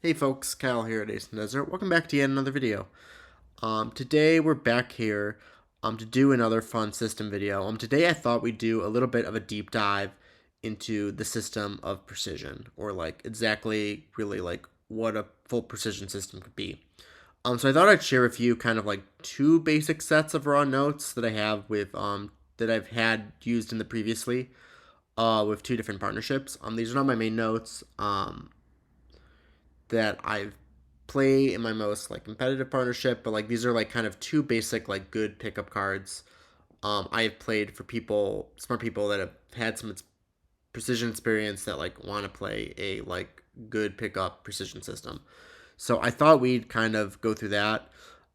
Hey folks, Kyle here at Ace and Desert. Welcome back to yet another video. Today we're back here to do another fun system video. Today I thought we'd do a little bit of a deep dive into the system of precision, or like exactly really like what a full precision system could be. So I thought I'd share with you kind of like two basic sets of raw notes that I have with that I've had used in the previously with two different partnerships. These are not my main notes. That I've play in my most like competitive partnership, but like these are like kind of two basic like good pickup cards. I have played for people, smart people that have had some precision experience that like want to play a like good pickup precision system. So I thought we'd kind of go through that.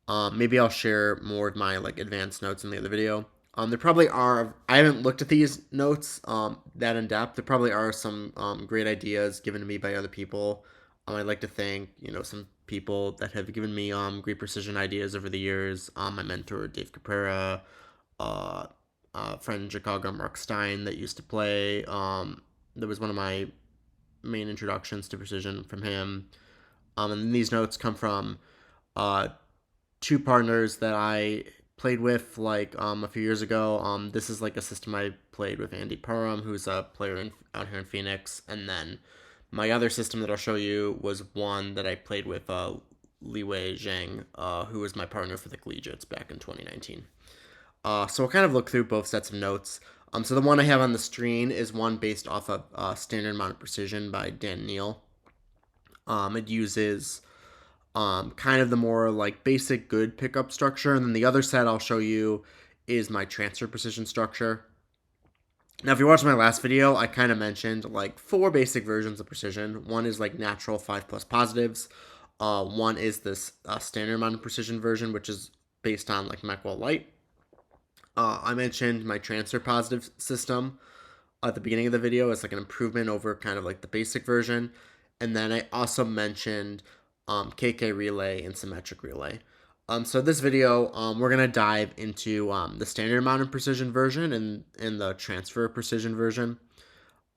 Maybe I'll share more of my like advanced notes in the other video. There probably are. I haven't looked at these notes that in depth. There probably are some great ideas given to me by other people. I'd like to thank some people that have given me great precision ideas over the years. My mentor Dave Caprera, uh, friend in Chicago Mark Stein that used to play. That was one of my main introductions to precision from him. And these notes come from uh, two partners that I played with like a few years ago. This is like a system I played with Andy Parham, who's a player out here in Phoenix, and then my other system that I'll show you was one that I played with Li Wei Zhang, who was my partner for the collegiates back in 2019. So we'll kind of look through both sets of notes. So the one I have on the screen is one based off of Standard Amount of Precision by Dan Neal. It uses kind of the more like basic good pickup structure. And then the other set I'll show you is my transfer precision structure. Now, if you watched my last video, I kind of mentioned like four basic versions of precision. One is like natural 5 plus positives. One is this standard amount of precision version, which is based on like Meckwell Light. I mentioned my transfer positive system at the beginning of the video as like an improvement over kind of like the basic version. And then I also mentioned KK Relay and Symmetric Relay. So this video, we're gonna dive into the standard amount of precision version and the transfer precision version.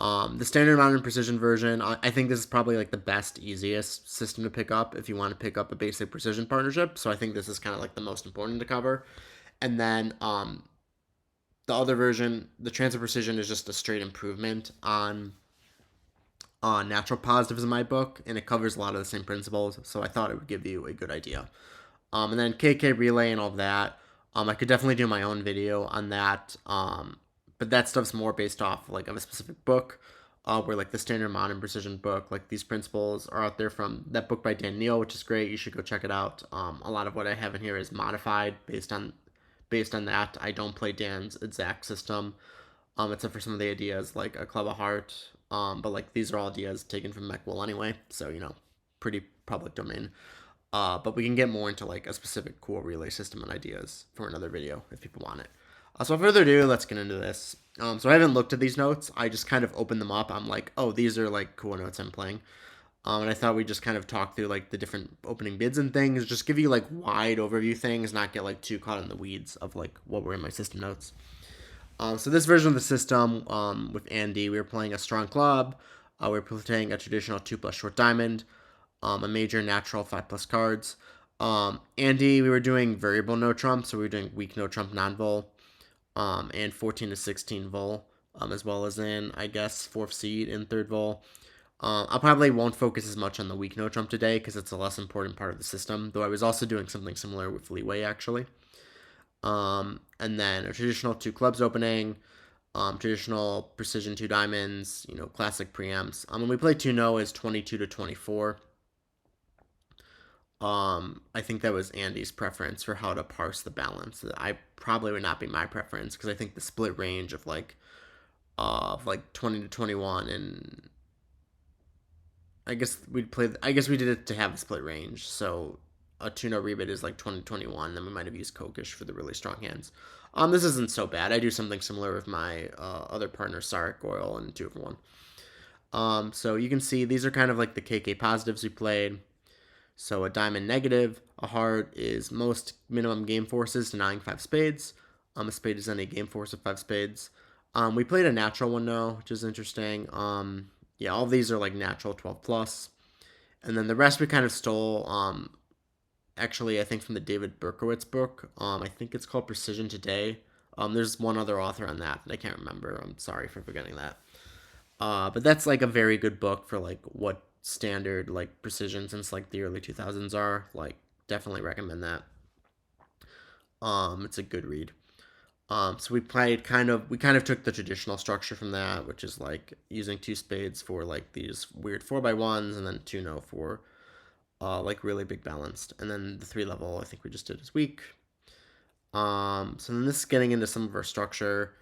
The standard amount of precision version, I think this is probably like the best, easiest system to pick up if you want to pick up a basic precision partnership. So I think this is kind of like the most important to cover. And then the other version, the transfer precision, is just a straight improvement on natural positives in my book, and it covers a lot of the same principles. So I thought it would give you a good idea. And then KK Relay and all of that. I could definitely do my own video on that. But that stuff's more based off like of a specific book. Where like the standard modern precision book, like these principles are out there from that book by Dan Neal, which is great. You should go check it out. A lot of what I have in here is modified based on that. I don't play Dan's exact system, except for some of the ideas like a Club of Heart. But like these are all ideas taken from Meckwell anyway, so pretty public domain. But we can get more into like a specific cool relay system and ideas for another video if people want it. So without further ado, let's get into this. So I haven't looked at these notes. I just kind of opened them up. I'm like, oh, these are like cool notes I'm playing. And I thought we'd just kind of talk through like the different opening bids and things, just give you like wide overview things, not get like too caught in the weeds of like what were in my system notes. So this version of the system with Andy, we were playing a strong club. We were playing a traditional 2 plus short diamond, a major natural 5 plus cards. Andy, we were doing variable no trump, so we were doing weak no trump non vol, and 14 to 16 vol, as well as in, I guess, 4th seed in 3rd vol. I probably won't focus as much on the weak no trump today because it's a less important part of the system, though I was also doing something similar with Leeway actually. And then a traditional 2 clubs opening, traditional precision 2 diamonds, classic preamps. When we play 2 no is 22 to 24. I think that was Andy's preference for how to parse the balance. I probably would not be my preference because I think the split range of like 20 to 21, and I guess we did it to have a split range. So a 2-no rebid is like 20 to 21. Then we might have used Kokish for the really strong hands. This isn't so bad. I do something similar with my other partner, Sarek Oil, and 2-for-1. So you can see these are kind of like the KK positives we played. So a diamond negative, a heart is most minimum game forces, denying 5 spades. A spade is any game force of 5 spades. We played a natural one though, which is interesting. Yeah, all of these are like natural 12 plus. And then the rest we kind of stole. Actually, I think from the David Berkowitz book. I think it's called Precision Today. There's one other author on that I can't remember. I'm sorry for forgetting that. But that's like a very good book for like what standard like precision since like the early 2000s are. Like, definitely recommend that. It's a good read. So we kind of took the traditional structure from that, which is like using two spades for like these weird 4x1s, and then two no for like really big balanced, and then the three level I think we just did is weak. So then this is getting into some of our structure.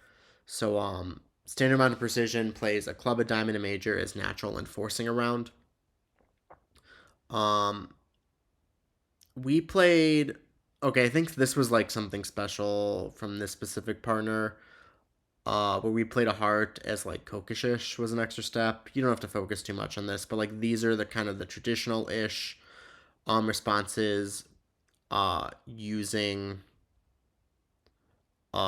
So standard amount of precision plays a club, a diamond, a major as natural and forcing around. Um, we played. Okay, I think this was like something special from this specific partner. Where we played a heart as like kokishish was an extra step. You don't have to focus too much on this, but like these are the kind of the traditional ish responses using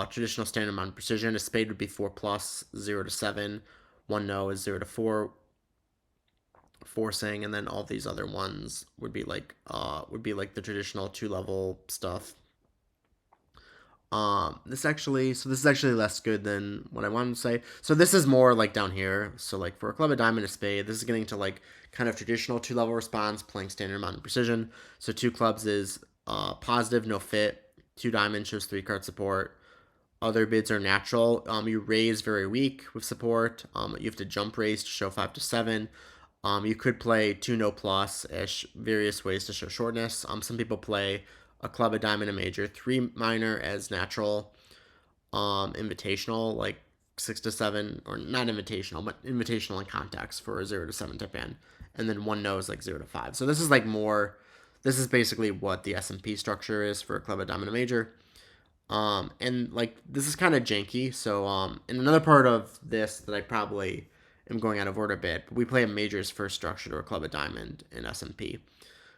traditional standard amount of precision. A spade would be 4 plus 0 to 7. One no is 0 to 4 forcing, and then all these other ones would be like the traditional two level stuff. This is actually less good than what I wanted to say. So this is more like down here. So like for a club, a diamond, a spade, this is getting to like kind of traditional two level response, playing standard amount of precision. So two clubs is positive, no fit. Two diamonds shows three card support. Other bids are natural. You raise very weak with support. You have to jump raise to show 5 to 7. You could play two no plus ish, various ways to show shortness. Some people play a club, a diamond, a major, three minor as natural, invitational, like 6 to 7, or not invitational, but invitational in context for a 0 to 7 tip in, and then one no is like 0 to 5. So this is like more. This is basically what the S&P structure is for a club, a diamond, a major. And like this is kind of janky. So in another part of this that I probably am going out of order a bit, but we play a major's first structure to a club of diamond in S&P.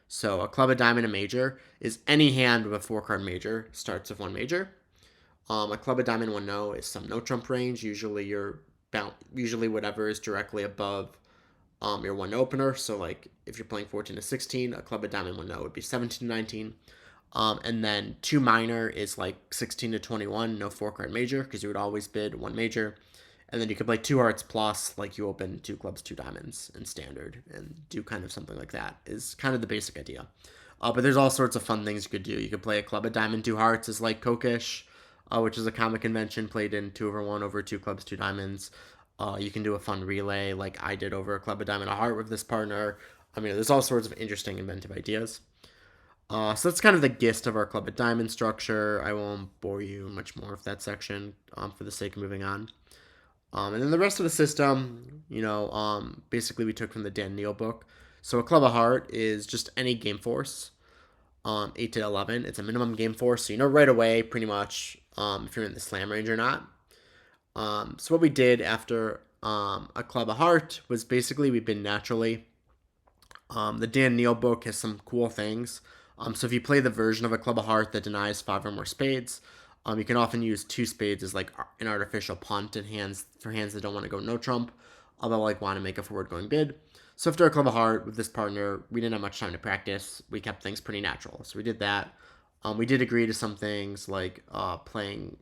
So a club of diamond, a major is any hand with a 4 card major starts with one major. A club of diamond, one no is some no trump range. Usually whatever is directly above your one opener. So like if you're playing 14 to 16, a club of diamond, one no would be 17 to 19. And then two minor is like 16 to 21, no 4 card major, because you would always bid one major. And then you could play two hearts plus, like you open two clubs, two diamonds in standard, and do kind of something like that, is kind of the basic idea. But there's all sorts of fun things you could do. You could play a club, a diamond, two hearts is like Kokish, which is a common convention played in 2/1 over two clubs, two diamonds. You can do a fun relay like I did over a club, a diamond, a heart with this partner. I mean, there's all sorts of interesting inventive ideas. So that's kind of the gist of our Club at Diamond structure. I won't bore you much more with that section for the sake of moving on. And then the rest of the system, basically we took from the Dan Neal book. So a Club of Heart is just any game force, 8 to 11. It's a minimum game force, so you know right away pretty much if you're in the slam range or not. So what we did after a Club of Heart was basically we bid naturally. The Dan Neal book has some cool things. So if you play the version of a club of heart that denies 5 or more spades, you can often use two spades as like an artificial punt in hands that don't want to go no trump, although like want to make a forward going bid. So after a club of heart with this partner, we didn't have much time to practice. We kept things pretty natural, so we did that. We did agree to some things like playing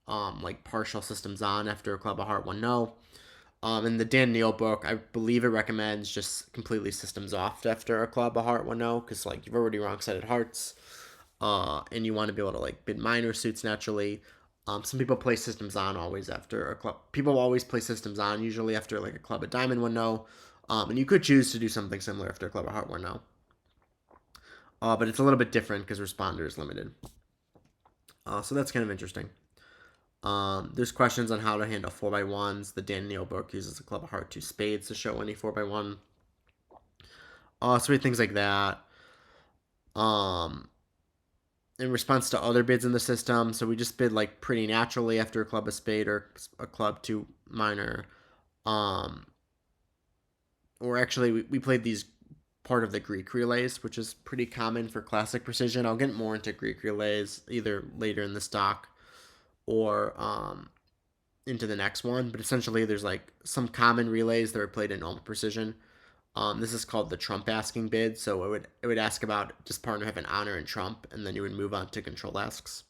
like partial systems on after a club of heart one no. In the Dan Neal book, I believe it recommends just completely systems off after a club, a heart, one no, because like you've already wrong sided hearts, and you want to be able to like bid minor suits naturally. Some people play systems on always after a club. People always play systems on usually after like a club, a diamond, one no, and you could choose to do something similar after a club, a heart, one no. But it's a little bit different because responder is limited. So that's kind of interesting. There's questions on how to handle 4x1s. The Dan Neal book uses a club of heart, two spades to show any 4x1. So things like that. Um, in response to other bids in the system, so we just bid like pretty naturally after a club of spade or a club two minor. Um, or actually, we played these part of the Greek relays, which is pretty common for classic precision. I'll get more into Greek relays either later in the stock or into the next one. But essentially, there's like some common relays that are played in normal precision. This is called the trump asking bid. So it would ask about, does partner have an honor and trump, and then you would move on to control asks.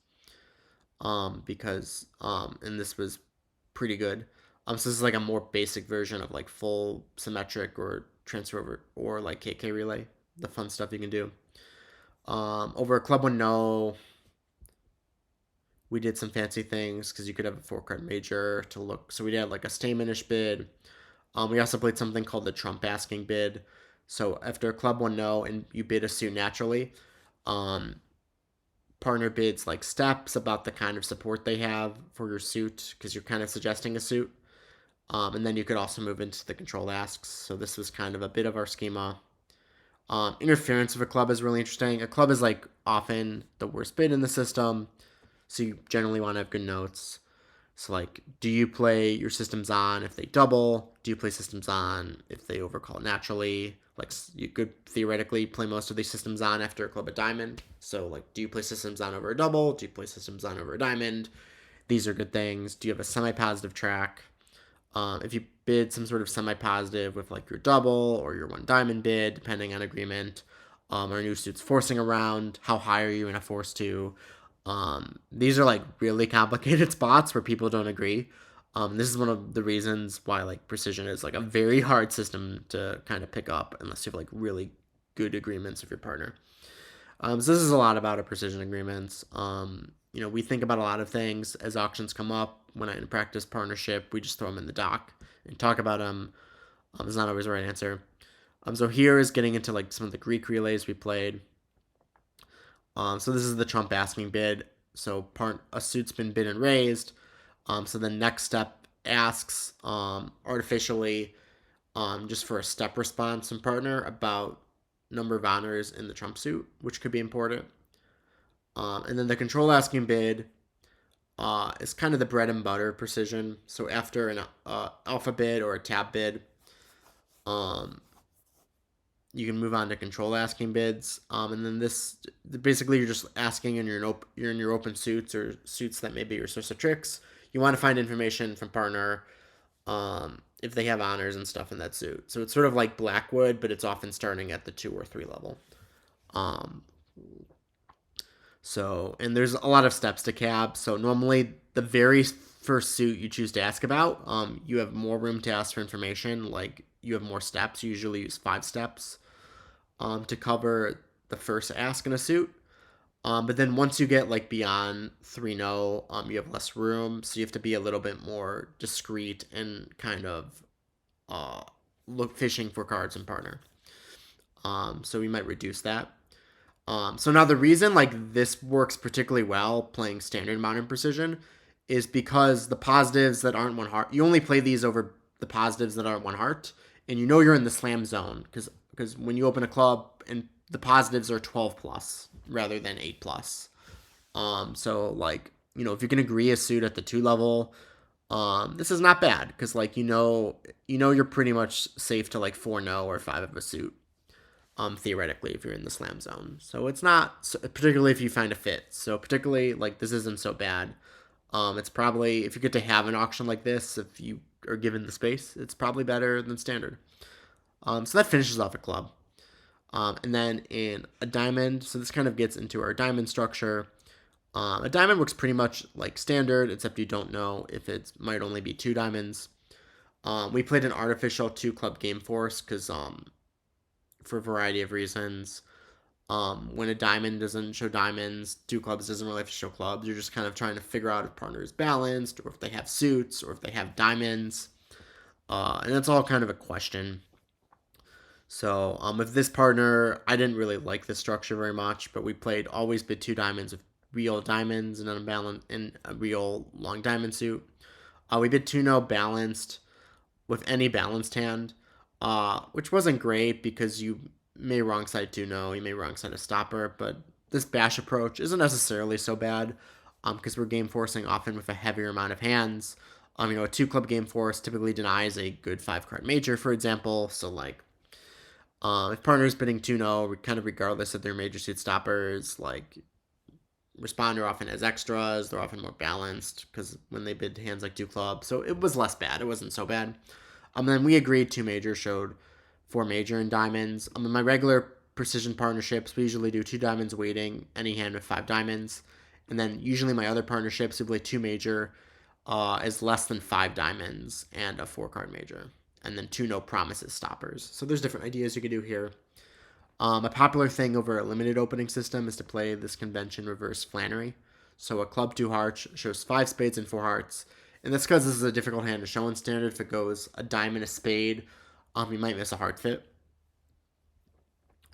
Because and this was pretty good. So this is like a more basic version of like full symmetric or transfer over or like KK relay, the fun stuff you can do. Over a club one no, we did some fancy things because you could have a 4 card major to look. So we had like a Staymanish bid. We also played something called the trump asking bid. So after a club one no and you bid a suit naturally, um, partner bids like steps about the kind of support they have for your suit because you're kind of suggesting a suit. And then you could also move into the control asks. So this was kind of a bit of our schema. Interference of a club is really interesting. A club is like often the worst bid in the system, so you generally want to have good notes. So like, do you play your systems on if they double? Do you play systems on if they overcall naturally? Like you could theoretically play most of these systems on after a club a diamond. So like, do you play systems on over a double? Do you play systems on over a diamond? These are good things. Do you have a semi-positive track? If you bid some sort of semi-positive with like your double or your one diamond bid, depending on agreement, or new suits forcing around, how high are you in a force to? These are like really complicated spots where people don't agree. This is one of the reasons why like precision is like a very hard system to kind of pick up unless you have like really good agreements with your partner. So this is a lot about a precision agreements. We think about a lot of things as auctions come up. When I in practice partnership, we just throw them in the dock and talk about them. It's not always the right answer. So here is getting into like some of the Greek relays we played. So this is the trump asking bid. So a suit's been bid and raised. So the next step asks artificially, just for a step response from partner about number of honors in the trump suit, which could be important. And then the control asking bid is kind of the bread and butter precision. So after an alpha bid or a tab bid, you can move on to control asking bids. And then this basically you're just asking you're in your open suits or suits that may be your source of tricks. You want to find information from partner if they have honors and stuff in that suit. So it's sort of like Blackwood, but it's often starting at the 2 or 3 level. And there's a lot of steps to cab. So normally the very first suit you choose to ask about, you have more room to ask for information. Like you have more steps. You usually use 5 steps to cover the first ask in a suit. But then once you get like beyond 3-0, you have less room. So you have to be a little bit more discreet and kind of look fishing for cards in partner. So we might reduce that. So now the reason like this works particularly well playing standard modern precision is because the positives that aren't one heart, you only play these over the positives that aren't one heart, and you know you're in the slam zone because when you open a club and the positives are 12 plus rather than 8 plus. So like if you can agree a suit at the 2 level, this is not bad because like you're pretty much safe to like 4-0 or 5 of a suit. Theoretically, if you're in the slam zone. So it's not, particularly if you find a fit. So particularly, like, this isn't so bad. It's probably, if you get to have an auction like this, if you are given the space, it's probably better than standard. So that finishes off a club. And then in a diamond, so this kind of gets into our diamond structure. A diamond works pretty much like standard, except you don't know if it might only be 2 diamonds. We played an artificial 2-club game force because for a variety of reasons. When a diamond doesn't show diamonds, 2 clubs doesn't really have to show clubs. You're just kind of trying to figure out if partner is balanced, or if they have suits, or if they have diamonds. And that's all kind of a question. So with this partner, I didn't really like this structure very much, but we played always bid 2 diamonds with real diamonds and unbalanced in a real long diamond suit. We bid 2-0 balanced with any balanced hand. Which wasn't great because you may wrong side 2-0, you may wrong side a stopper, but this bash approach isn't necessarily so bad because we're game forcing often with a heavier amount of hands. A 2-club game force typically denies a good 5-card major, for example. So like, if partner's bidding 2-0, kind of regardless of their major suit stoppers, like responder often has extras. They're often more balanced because when they bid hands like 2 clubs, so it was less bad. It wasn't so bad. Then we agreed 2 majors showed 4 major in diamonds. In my regular precision partnerships, we usually do 2 diamonds waiting, any hand with 5 diamonds. And then usually my other partnerships, we play 2 major is less than 5 diamonds and a 4 card major. And then 2 no promises stoppers. So there's different ideas you could do here. A popular thing over a limited opening system is to play this convention reverse Flannery. So a club 2 hearts shows 5 spades and 4 hearts. And that's because this is a difficult hand to show in standard. If it goes a diamond, a spade, you might miss a heart fit,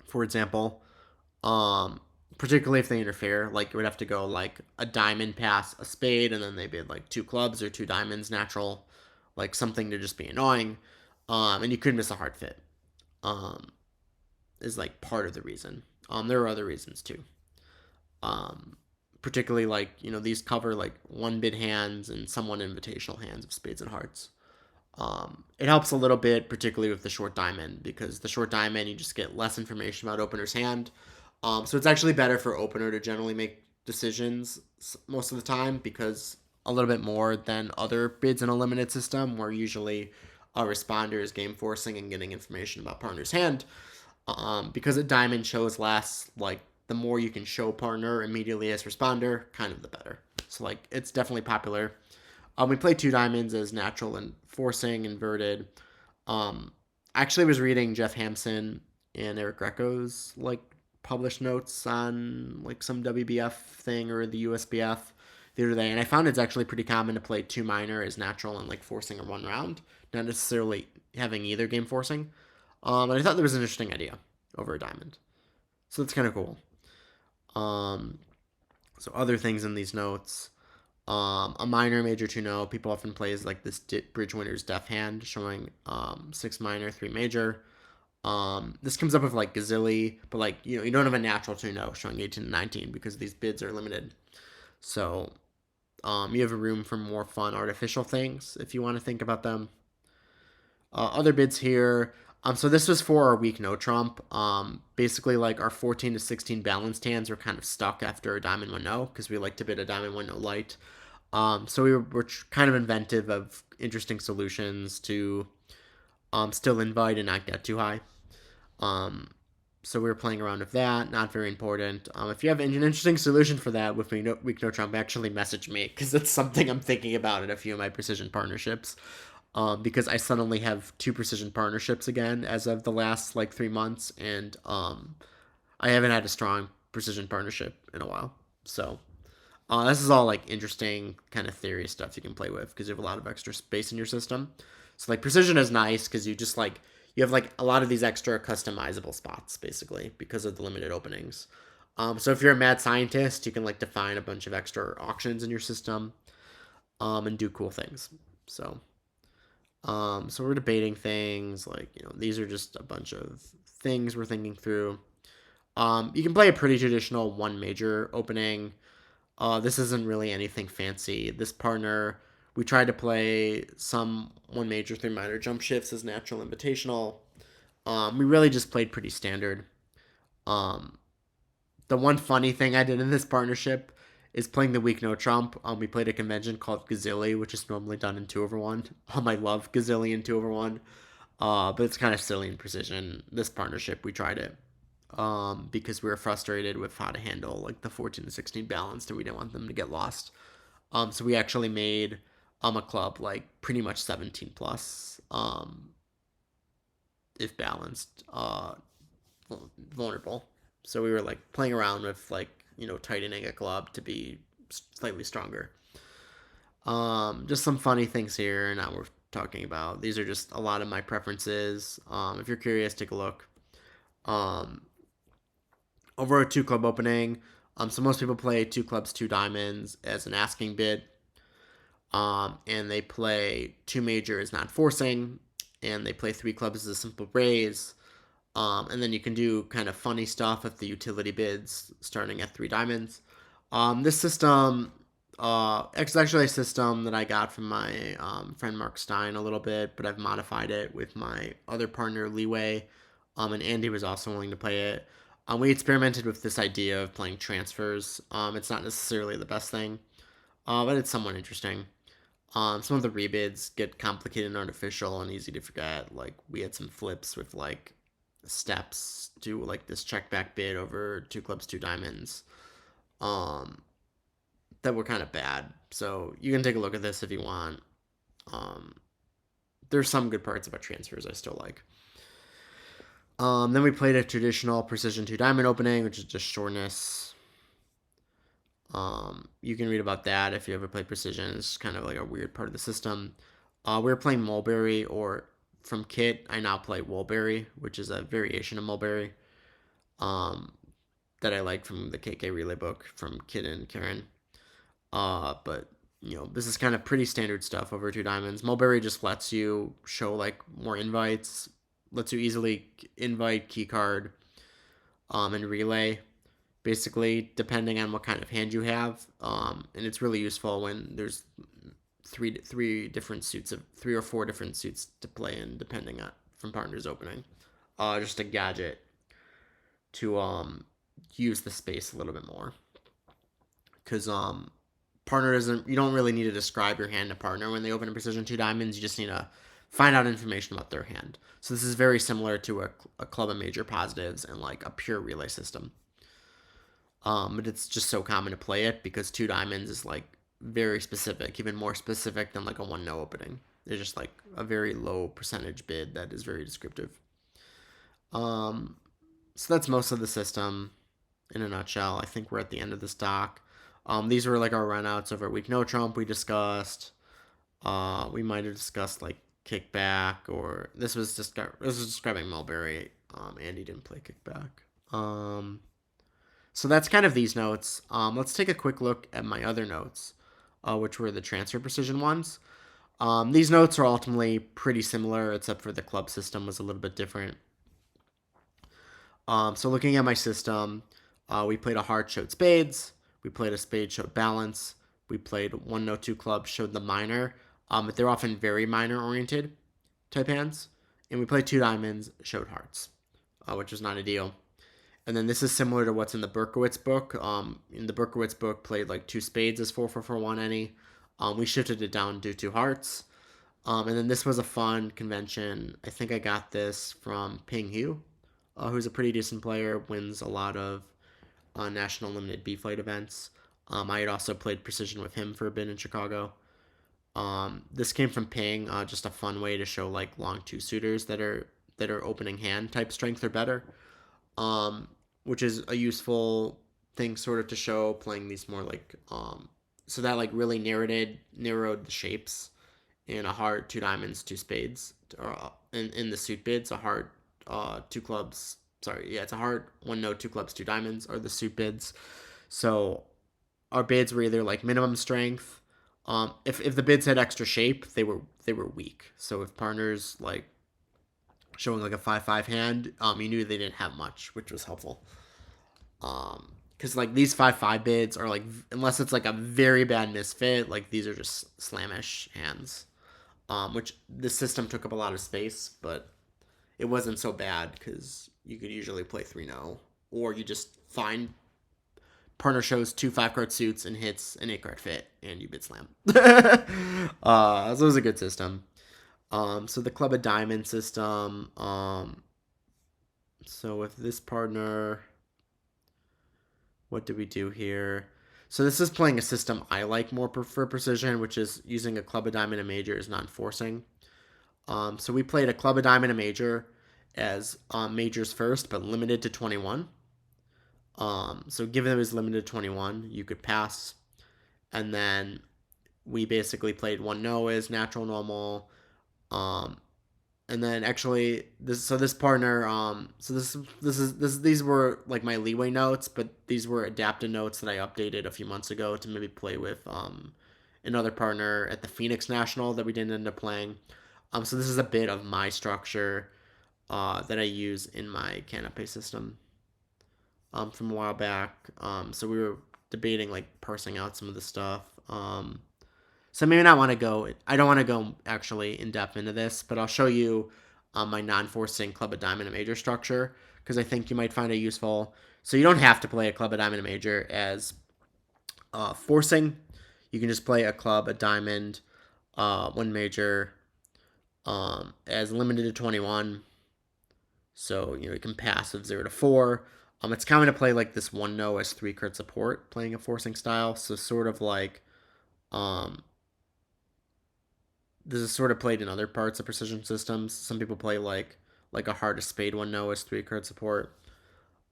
for example. Particularly if they interfere, like it would have to go like a diamond past a spade, and then they bid like 2 clubs or 2 diamonds natural, like something to just be annoying. And you could miss a heart fit. Is like part of the reason. There are other reasons too. Um, Particularly like these cover like 1 bid hands and somewhat invitational hands of spades and hearts. It helps a little bit, particularly with the short diamond, because the short diamond you just get less information about opener's hand. So it's actually better for opener to generally make decisions most of the time, because a little bit more than other bids in a limited system, where usually a responder is game forcing and getting information about partner's hand. Because a diamond shows less, like the more you can show partner immediately as responder, kind of the better. So like it's definitely popular. We play 2 diamonds as natural and forcing inverted. I actually was reading Jeff Hampson and Eric Greco's like published notes on like some WBF thing or the USBF the other day, and I found it's actually pretty common to play 2 minor as natural and like forcing in 1 round, not necessarily having either game forcing. And I thought there was an interesting idea over a diamond, so that's kind of cool. So other things in these notes. A minor, major 2-no. People often plays like this bridge winner's death hand, showing 6 minor, 3 major. This comes up with like Gazilli, but like you don't have a natural 2-no showing 18 and 19 because these bids are limited. So you have a room for more fun artificial things if you want to think about them. Other bids here. So this was for our weak no trump. Basically, like our 14 to 16 balanced hands were kind of stuck after a diamond 1-no because we like to bid a diamond 1-no light. So we're kind of inventive of interesting solutions to still invite and not get too high. So we were playing around with that. Not very important. If you have an interesting solution for that with weak no trump, actually message me because that's something I'm thinking about in a few of my precision partnerships. Because I suddenly have 2 precision partnerships again as of the last like 3 months, and I haven't had a strong precision partnership in a while. So this is all like interesting kind of theory stuff you can play with because you have a lot of extra space in your system. So like precision is nice because you just like you have like a lot of these extra customizable spots basically because of the limited openings. So if you're a mad scientist, you can like define a bunch of extra auctions in your system, and do cool things. So we're debating things like these are just a bunch of things we're thinking through. You can play a pretty traditional 1 major opening. This isn't really anything fancy. This partner, we tried to play some 1 major 3 minor jump shifts as natural invitational. We really just played pretty standard. The one funny thing I did in this partnership is playing the weak no trump. We played a convention called Gazilli, which is normally done in 2/1. I love Gazilli in 2/1, but it's kind of silly in precision. This partnership, we tried it because we were frustrated with how to handle like the 14 to 16 balanced, and we didn't want them to get lost. So we actually made a club like pretty much 17 plus, if balanced, vulnerable. So we were like playing around with like tightening a club to be slightly stronger. Just some funny things here, not worth talking about. These are just a lot of my preferences. If you're curious, take a look. Over a 2 club opening, so most people play 2 clubs, 2 diamonds as an asking bid. And they play 2 major as not forcing, and they play 3 clubs as a simple raise. And then you can do kind of funny stuff with the utility bids starting at 3 diamonds. This system, it's actually a system that I got from my friend Mark Stein a little bit, but I've modified it with my other partner Leeway, and Andy was also willing to play it. We experimented with this idea of playing transfers. It's not necessarily the best thing, but it's somewhat interesting. Some of the rebids get complicated and artificial and easy to forget. Like we had some flips with like steps to like this check back bid over two clubs, two diamonds. Um, that were kind of bad. So you can take a look at this if you want. Um, there's some good parts about transfers I still like. Then we played a traditional precision two diamond opening, which is just shortness. You can read about that if you ever play precision. It's kind of like a weird part of the system. We were playing mulberry, or from kit, I now play woolberry, which is a variation of mulberry. Um, that I like from the KK Relay book from Kit and Karen. But this is kind of pretty standard stuff over two diamonds. Mulberry just lets you show like more invites, lets you easily invite key card, and relay, basically depending on what kind of hand you have. And it's really useful when there's three different suits of three or four different suits to play in depending on from partner's opening. Just a gadget to use the space a little bit more because partner doesn't you don't really need to describe your hand to partner when they open a precision two diamonds. You just need to find out information about their hand. So this is very similar to a club of major positives and like a pure relay system. But it's just so common to play it because two diamonds is like very specific, even more specific than like a one no opening. There's just like a very low percentage bid that is very descriptive. Um, so that's most of the system in a nutshell. I think we're at the end of this doc. These were like our runouts over week no trump we discussed. We might have discussed like kickback, or this was describing mulberry. Andy didn't play kickback. So that's kind of these notes. Let's take a quick look at my other notes, which were the transfer precision ones. These notes are ultimately pretty similar, except for the club system was a little bit different. So looking at my system, we played a heart, showed spades. We played a spade, showed balance. We played one no two club, showed the minor. But they're often very minor oriented type hands. And we played two diamonds, showed hearts, which was not ideal. And then this is similar to what's in the Berkowitz book. In the Berkowitz book, played like two spades as 4-4-4-1 any. We shifted it down to two hearts. And then this was a fun convention. I think I got this from Ping Hu, who's a pretty decent player, wins a lot of national limited B flight events. I had also played precision with him for a bit in Chicago. This came from Ping, just a fun way to show like long two suitors that are opening hand type strength or better, which is a useful thing sort of to show playing these more like so that like really narrowed the shapes in a heart, two diamonds, two spades, or in the suit bids, a heart, two clubs. Sorry, yeah, it's a heart, one no, two clubs, two diamonds are the suit bids. So our bids were either like minimum strength. If the bids had extra shape, they were weak. So if partners like showing like a 5-5 hand, you knew they didn't have much, which was helpful. Because like these 5-5 bids are like, unless it's like a very bad misfit, like these are just slamish hands. Which the system took up a lot of space, but it wasn't so bad because you could usually play 3-0, or you just find partner shows two 5-card suits and hits an 8-card fit, and you bid slam. So it was a good system. So the Club of Diamond system. So with this partner, what do we do here? So this is playing a system I like more for precision, which is using a Club of Diamond and Major as non-forcing. So we played a Club of Diamond and Major as majors first, but limited to 21. So given it was limited to 21, you could pass. And then we basically played one no as natural normal. And then actually this partner so these were like my leeway notes, but these were adapted notes that I updated a few months ago to maybe play with another partner at the Phoenix National that we didn't end up playing. So this is a bit of my structure that I use in my Canopy system from a while back. So we were debating like parsing out some of the stuff. So maybe not want to go. I don't want to go actually in depth into this, but I'll show you my non-forcing Club of Diamond and Major structure because I think you might find it useful. So you don't have to play a Club of Diamond and Major as forcing. You can just play a Club, a Diamond, one major, as limited to 21. So, you can passive 0 to 4. It's common to play like this 1 no as 3 card support, playing a forcing style. So, sort of like, um, this is sort of played in other parts of precision systems. Some people play like a heart of spade 1 no as 3 card support.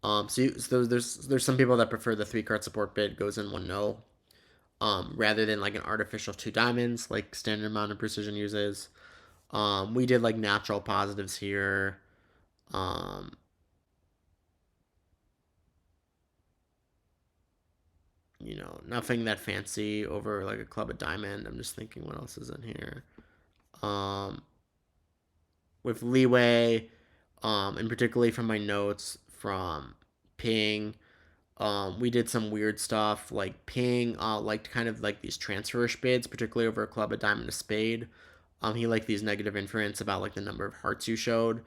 So there's some people that prefer the 3 card support bid goes in 1 no, rather than like an artificial 2 diamonds like standard amount of precision uses. We did like natural positives here. Um, Nothing that fancy over like a club of diamond. I'm just thinking what else is in here. Um, with leeway, and particularly from my notes from Ping, we did some weird stuff like Ping liked kind of like these transferish bids, particularly over a club of diamond a spade. He liked these negative inference about like the number of hearts you showed.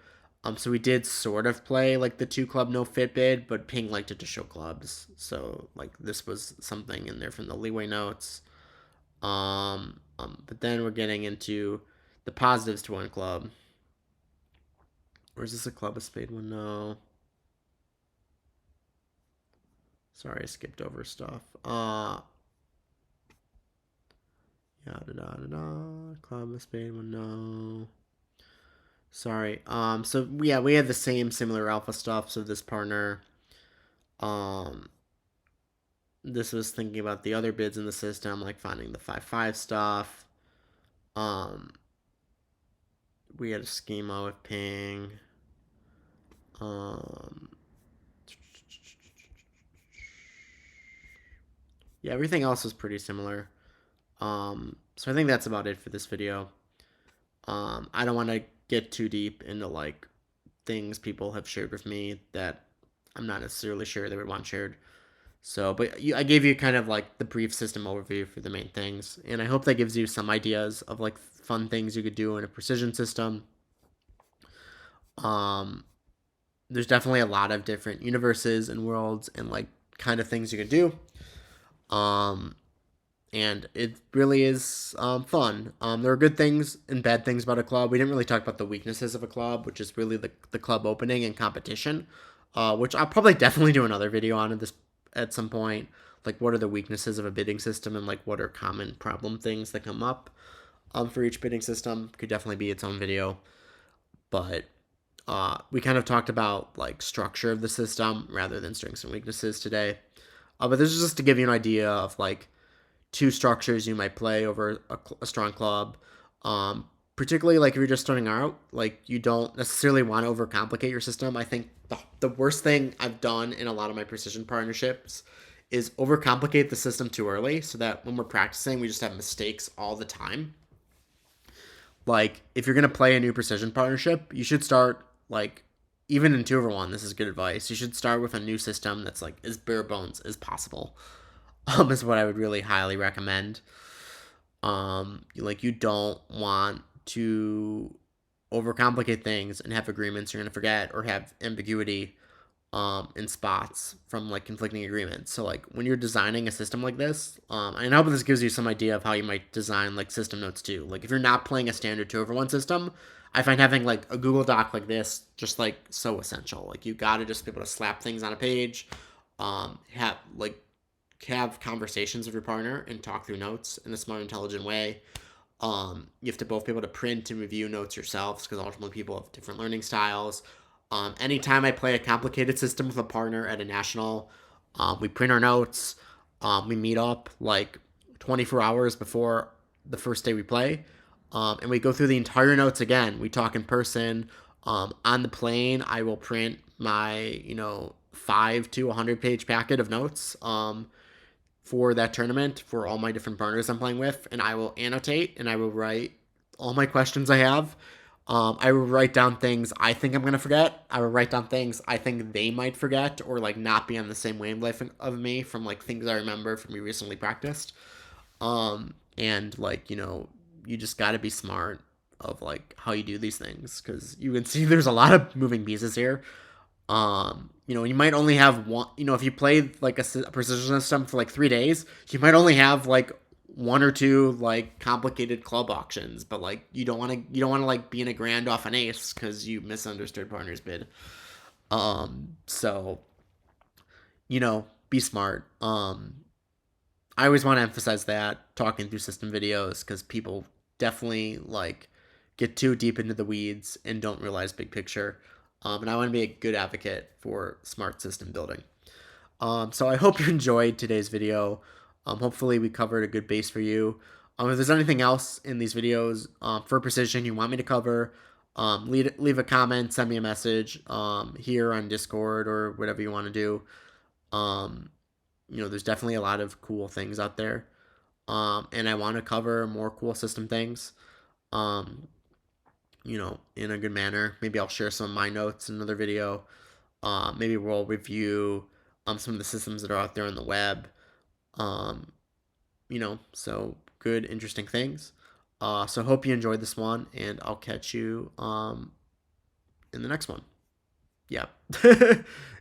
So we did sort of play like the 2 club no fit bid, but Ping liked it to show clubs. So like this was something in there from the leeway notes. But then we're getting into the positives to 1 club. Or is this a club of spade one? No. Sorry, I skipped over stuff. Yada da da da. Club of spade one. No. Sorry. So yeah, we had the similar alpha stuff. So this partner, um, this was thinking about the other bids in the system, like finding the 5-5 stuff. We had a schema with Ping. Yeah, everything else was pretty similar. So I think that's about it for this video. I don't want to get too deep into like things people have shared with me that I'm not necessarily sure they would want shared. So, but I gave you kind of like the brief system overview for the main things, and I hope that gives you some ideas of like fun things you could do in a precision system. There's definitely a lot of different universes and worlds and like kind of things you could do. And it really is fun. There are good things and bad things about a club. We didn't really talk about the weaknesses of a club, which is really the club opening and competition, which I'll probably definitely do another video on at some point. Like, what are the weaknesses of a bidding system and like what are common problem things that come up for each bidding system. Could definitely be its own video. But we kind of talked about like structure of the system rather than strengths and weaknesses today. But this is just to give you an idea of like 2 structures you might play over a strong club. Particularly like if you're just starting out, like you don't necessarily want to overcomplicate your system. I think the worst thing I've done in a lot of my precision partnerships is overcomplicate the system too early so that when we're practicing, we just have mistakes all the time. Like if you're going to play a new precision partnership, you should start like even in 2-over-1, this is good advice. You should start with a new system that's like as bare bones as possible. Is what I would really highly recommend. Like you don't want to overcomplicate things and have agreements you're gonna forget or have ambiguity in spots from like conflicting agreements. So like when you're designing a system like this, and I hope this gives you some idea of how you might design like system notes too. Like if you're not playing a standard 2-over-1 system, I find having like a Google Doc like this just like so essential. Like you gotta just be able to slap things on a page, have conversations with your partner and talk through notes in a smart, intelligent way. You have to both be able to print and review notes yourselves because ultimately people have different learning styles. Anytime I play a complicated system with a partner at a national, we print our notes. We meet up like 24 hours before the first day we play, and we go through the entire notes again. We talk in person. On the plane, I will print my 5 to 100-page packet of notes. For that tournament for all my different partners I'm playing with, and I will annotate and I will write all my questions I have. I will write down things I think I'm gonna forget. I will write down things I think they might forget or like not be on the same wavelength of me from like things I remember from me recently practiced. And like you just got to be smart of like how you do these things because you can see there's a lot of moving pieces here. You might only have one, if you play like a precision system for like 3 days, you might only have like one or two like complicated club auctions, but like you don't want to like be in a grand off an ace because you misunderstood partner's bid. So be smart. I always want to emphasize that talking through system videos because people definitely like get too deep into the weeds and don't realize big picture. And I want to be a good advocate for smart system building. So I hope you enjoyed today's video. Hopefully we covered a good base for you. If there's anything else in these videos for precision you want me to cover, leave a comment, send me a message here on Discord or whatever you want to do. Um, there's definitely a lot of cool things out there. And I want to cover more cool system things, um, in a good manner. Maybe I'll share some of my notes in another video. Maybe we'll review some of the systems that are out there on the web. Um, so good, interesting things. So hope you enjoyed this one, and I'll catch you in the next one. Yeah.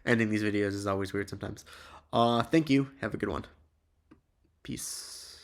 Ending these videos is always weird sometimes. Thank you. Have a good one. Peace.